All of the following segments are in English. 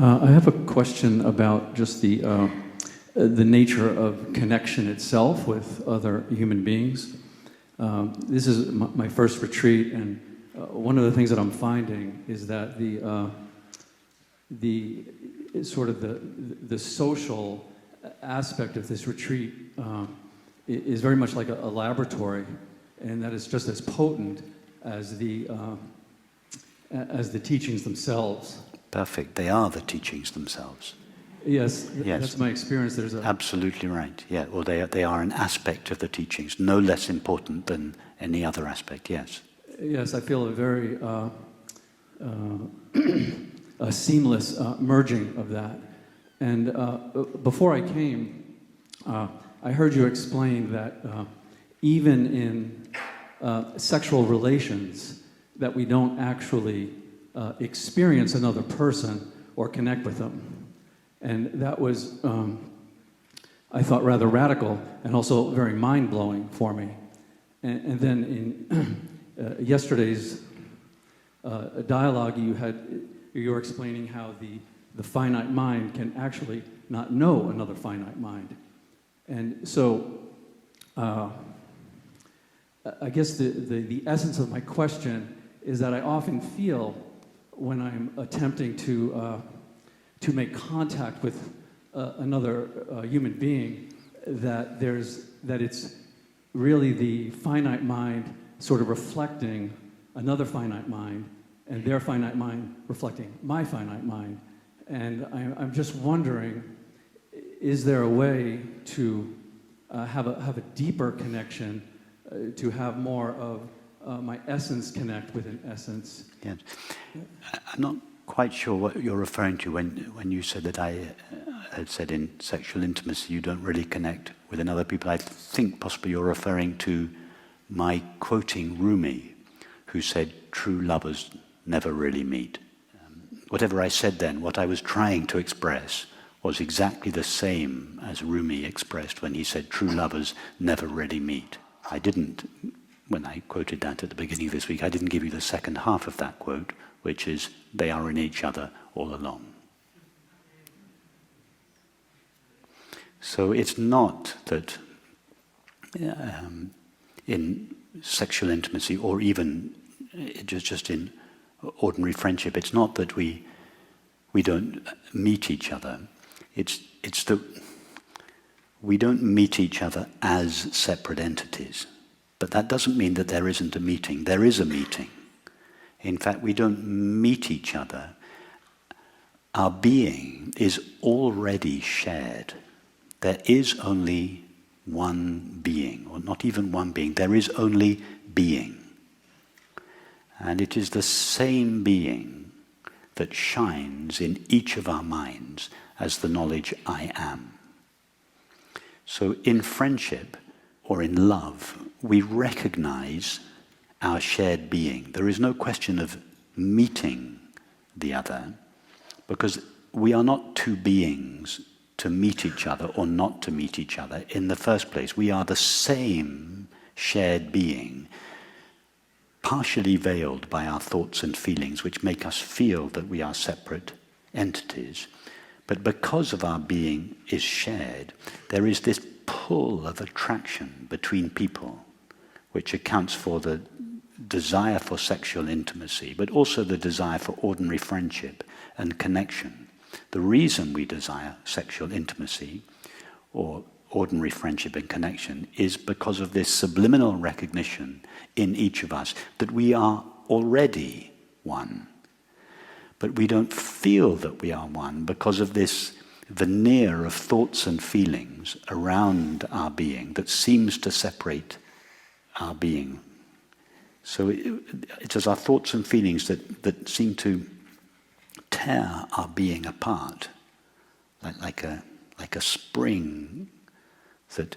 I have a question about just the nature of connection itself with other human beings. This is my first retreat, and one of the things that I'm finding is that the sort of the social aspect of this retreat is very much like a laboratory, and that it's just as potent as the teachings themselves. Perfect. They are the teachings themselves. Yes, that's my experience. There's Absolutely right. Yeah. Well, they are an aspect of the teachings, no less important than any other aspect. Yes. Yes, I feel a very a seamless merging of that. And before I came, I heard you explain that even in sexual relations, that we don't actually experience another person or connect with them. And that was, I thought, rather radical and also very mind-blowing for me. And then in yesterday's dialogue, you were explaining how the finite mind can actually not know another finite mind. And so, I guess the essence of my question is that I often feel when I'm attempting to make contact with another human being, that it's really the finite mind sort of reflecting another finite mind, and their finite mind reflecting my finite mind. And I'm just wondering, is there a way to have a deeper connection, to have more of my essence connect with an essence? Yes. I'm not quite sure what you're referring to when you said that I had said in sexual intimacy you don't really connect with another people. I think possibly you're referring to my quoting Rumi, who said true lovers never really meet. Whatever I said then, what I was trying to express was exactly the same as Rumi expressed when he said true lovers never really meet. I didn't, when I quoted that at the beginning of this week, I didn't give you the second half of that quote, which is, they are in each other all along. So it's not that in sexual intimacy, or even just in ordinary friendship, it's not that we don't meet each other. It's that we don't meet each other as separate entities. But that doesn't mean that there isn't a meeting. There is a meeting. In fact, we don't meet each other. Our being is already shared. There is only one being, or not even one being. There is only being. And it is the same being that shines in each of our minds as the knowledge I am. So in friendship or in love, we recognize our shared being. There is no question of meeting the other, because we are not two beings to meet each other or not to meet each other in the first place. We are the same shared being, partially veiled by our thoughts and feelings, which make us feel that we are separate entities. But because of our being is shared, there is this pull of attraction between people, which accounts for the desire for sexual intimacy, but also the desire for ordinary friendship and connection. The reason we desire sexual intimacy or ordinary friendship and connection is because of this subliminal recognition in each of us that we are already one. But we don't feel that we are one because of this veneer of thoughts and feelings around our being that seems to separate our being. So it's as our thoughts and feelings that seem to tear our being apart, like a spring that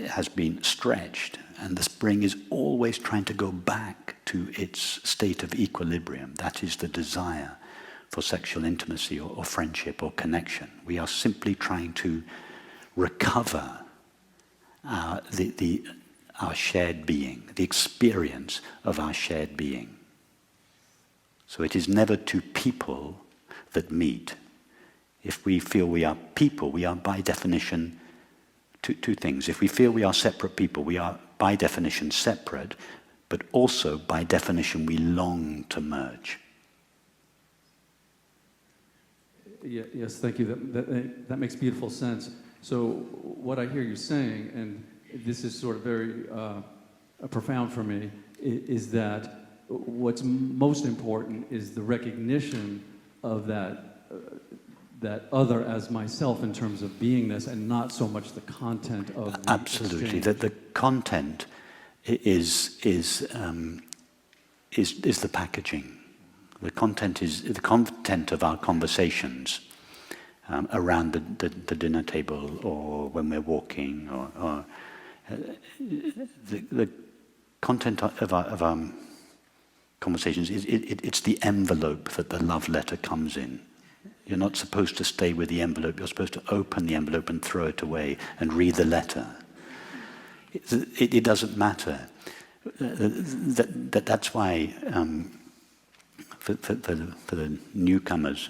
has been stretched, and the spring is always trying to go back to its state of equilibrium. That is the desire for sexual intimacy or friendship or connection. We are simply trying to recover our shared being, the experience of our shared being. So it is never two people that meet. If we feel we are people, we are by definition two things. If we feel we are separate people, we are by definition separate, but also by definition we long to merge. Yes, thank you. That makes beautiful sense. So what I hear you saying, and this is sort of very profound for me, is that what's most important is the recognition of that other as myself in terms of beingness, and not so much the content of the Absolutely. exchange. The content is the packaging. The content is the content of our conversations around the dinner table, or when we're walking, or the content of our conversations it's the envelope that the love letter comes in. You're not supposed to stay with the envelope. You're supposed to open the envelope and throw it away and read the letter. It doesn't matter. That's why for the newcomers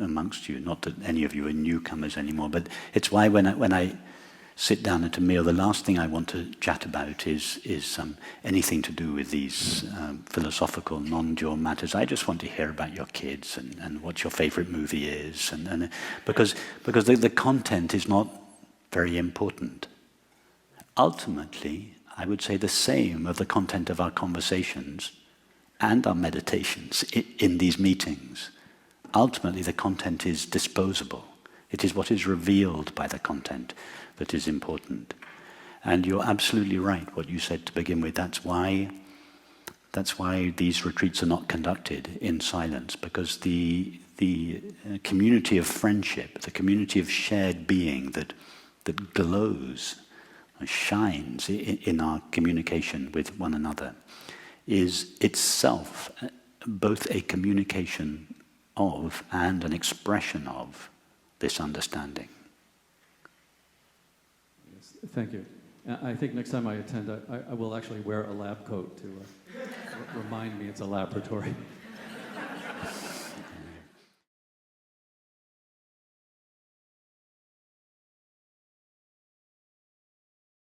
amongst you, not that any of you are newcomers anymore, but it's why when I sit down at a meal, the last thing I want to chat about is anything to do with these philosophical, non-dual matters. I just want to hear about your kids and what your favorite movie is, and because the content is not very important. Ultimately, I would say the same of the content of our conversations and our meditations in these meetings. Ultimately, the content is disposable. It is what is revealed by the content that is important. And you're absolutely right, what you said to begin with. That's why these retreats are not conducted in silence, because the community of friendship, the community of shared being that glows, shines in our communication with one another, is itself both a communication of and an expression of this understanding. Yes, thank you. I think next time I attend, I will actually wear a lab coat to remind me it's a laboratory.